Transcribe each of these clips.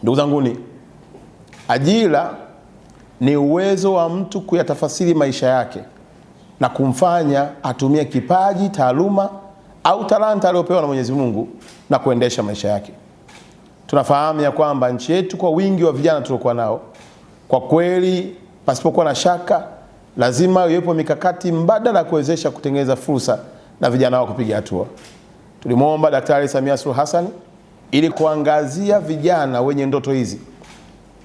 Ndugu zanguni, ajira ni uwezo wa mtu kuyatafasiri maisha yake na kumfanya atumie kipaji, taaluma au talanta aliyopewa na Mwenyezi Mungu na kuendesha maisha yake. Tunafahamu ya kwamba nchi yetu kwa wingi wa vijana tuliokuwa nao, kwa kweli pasipokuwa na shaka lazima iwepo mikakati mbadala kuwezesha kutengeneza fursa na vijana wao kupiga hatua. Tulimwomba Daktari Samia Suluhu Hassan ili kuangazia vijana wenye ndoto hizi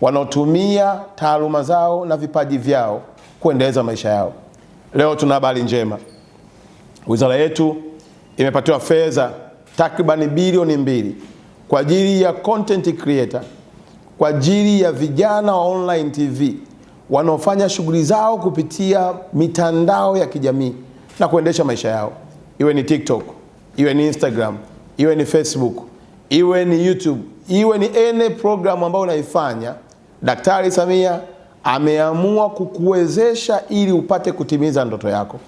wanaotumia taaluma zao na vipaji vyao kuendeleza maisha yao. Leo tuna habari njema. Wizara yetu imepatiwa fedha takriban bilioni 2 kwa ajili ya content creator, kwa ajili ya vijana wa online TV wanaofanya shughuli zao kupitia mitandao ya kijamii na kuendesha maisha yao. Iwe ni TikTok, iwe ni Instagram, iwe ni Facebook, iwe ni YouTube, iwe ni any program ambayo unaifanya, Daktari Samia ameamua kukuwezesha ili upate kutimiza ndoto yako.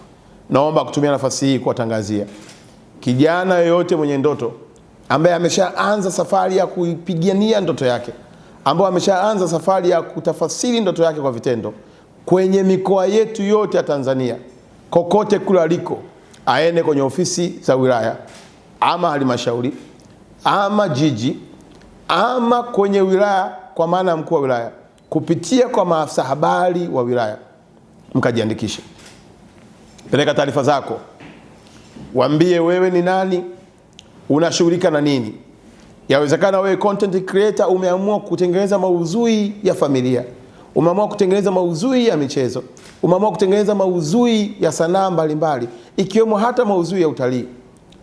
Naomba kutumia nafasi hii kuwatangazia kijana yoyote mwenye ndoto ambaye ameshaanza safari ya kuipigania ndoto yake, ambaye ameshaanza safari ya kutafasiri ndoto yake kwa vitendo kwenye mikoa yetu yote ya Tanzania, kokote kule aliko, aende kwenye ofisi za wilaya ama halmashauri ama jiji ama kwenye wilaya, kwa maana ya mkuu wa wilaya, kupitia kwa maafisa habari wa wilaya, mkajiandikishe. Peleka taarifa zako, waambie wewe ni nani, unashughulika na nini. Yawezekana wewe content creator umeamua kutengeneza maudhui ya familia, umeamua kutengeneza maudhui ya michezo, umeamua kutengeneza maudhui ya sanaa mbalimbali, ikiwemo hata maudhui ya utalii.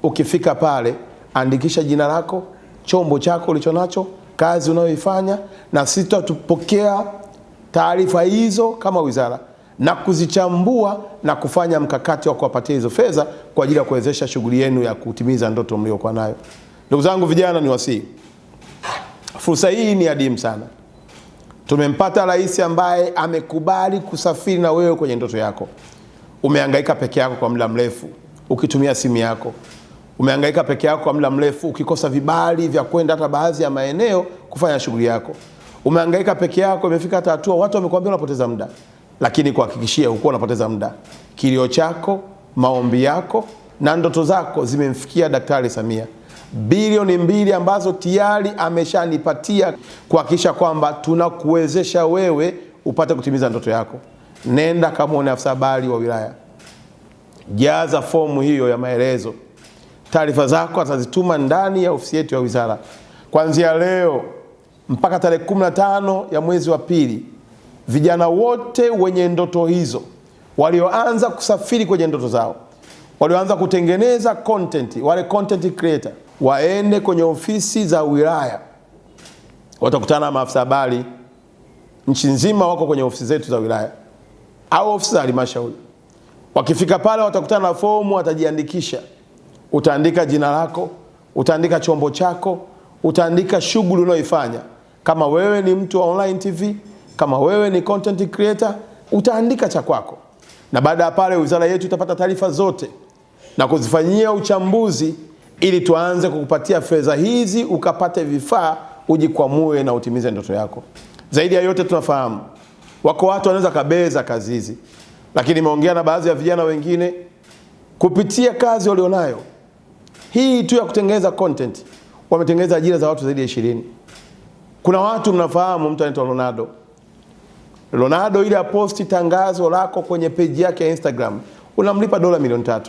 Ukifika pale, andikisha jina lako, chombo chako ulichonacho, kazi unayoifanya, na sisi tutapokea taarifa hizo kama wizara na kuzichambua na kufanya mkakati wa kuwapatia hizo fedha kwa ajili ya kuwezesha shughuli yenu ya kutimiza ndoto mliokuwa nayo. Ndugu zangu vijana, ni wasii, fursa hii ni adimu sana. Tumempata rais ambaye amekubali kusafiri na wewe kwenye ndoto yako. Umehangaika peke yako kwa muda mrefu ukitumia simu yako. Umehangaika peke yako kwa muda mrefu ukikosa vibali vya kwenda hata baadhi ya maeneo kufanya shughuli yako. Umehangaika peke yako, imefika hata hatua watu wamekuambia unapoteza muda. Lakini kuhakikishia huko unapoteza muda. Kilio chako, maombi yako na ndoto zako zimemfikia Daktari Samia. Bilioni 2 ambazo tayari ameshanipatia kuhakikisha kwamba tunakuwezesha wewe upate kutimiza ndoto yako. Nenda kamuone afisa habari wa wilaya, jaza fomu hiyo ya maelezo. Taarifa zako atazituma ndani ya ofisi yetu ya wizara. Kuanzia leo mpaka tarehe 15 ya mwezi wa pili, vijana wote wenye ndoto hizo, walioanza kusafiri kwenye ndoto zao, walioanza kutengeneza content, wale content creator, waende kwenye ofisi za wilaya. Watakutana na maafisa habari nchi nzima, wako kwenye ofisi zetu za wilaya au ofisi za halmashauri. Wakifika pale watakutana na fomu, watajiandikisha. Utaandika jina lako, utaandika chombo chako, utaandika shughuli unayoifanya. Kama wewe ni mtu wa online TV, kama wewe ni content creator, utaandika cha kwako. Na baada ya pale wizara yetu itapata taarifa zote na kuzifanyia uchambuzi ili tuanze kukupatia fedha hizi ukapate vifaa ujikwamue na utimize ndoto yako. Zaidi ya yote, tunafahamu wako watu wanaweza kabeza kazi hizi, lakini nimeongea na baadhi ya vijana wengine kupitia kazi walionayo hii tu ya kutengeneza content, wametengeneza ajira za watu zaidi ya 20. Kuna watu mnafahamu, mtu anaitwa Ronaldo ile aposti tangazo lako kwenye page yake ya Instagram, unamlipa dola milioni 3.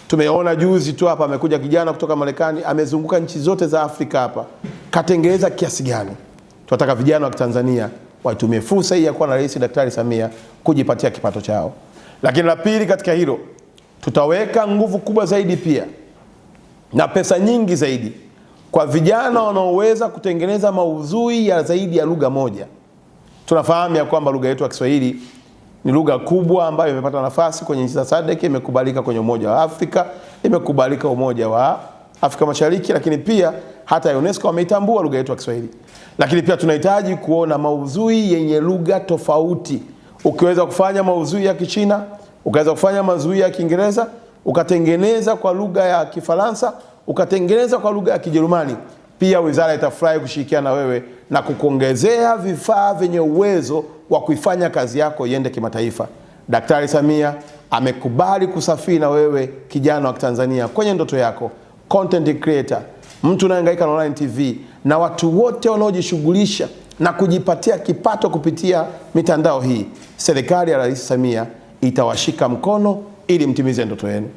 Tumeona juzi tu hapa amekuja kijana kutoka Marekani, amezunguka nchi zote za Afrika hapa, katengeneza kiasi gani. Tunataka vijana wa Tanzania watumie fursa hii ya kuwa na Rais Daktari Samia kujipatia kipato chao. Lakini la pili katika hilo, tutaweka nguvu kubwa zaidi pia na pesa nyingi zaidi kwa vijana wanaoweza kutengeneza maudhui ya zaidi ya lugha moja. Tunafahamu ya kwamba lugha yetu ya Kiswahili ni lugha kubwa ambayo imepata nafasi kwenye nchi za SADC, imekubalika kwenye Umoja wa Afrika, imekubalika Umoja wa Afrika Mashariki, lakini pia hata UNESCO wameitambua lugha yetu ya Kiswahili. Lakini pia tunahitaji kuona maudhui yenye lugha tofauti. Ukiweza kufanya maudhui ya Kichina, ukaweza kufanya maudhui ya Kiingereza, ukatengeneza kwa lugha ya Kifaransa, ukatengeneza kwa lugha ya Kijerumani, Pia wizara itafurahi kushirikiana na wewe na kukuongezea vifaa vyenye uwezo wa kuifanya kazi yako iende kimataifa. Daktari Samia amekubali kusafiri na wewe, kijana wa Tanzania, kwenye ndoto yako. Content creator, mtu unayehangaika na online TV na watu wote wanaojishughulisha na kujipatia kipato kupitia mitandao hii, serikali ya Rais Samia itawashika mkono ili mtimize ndoto yenu.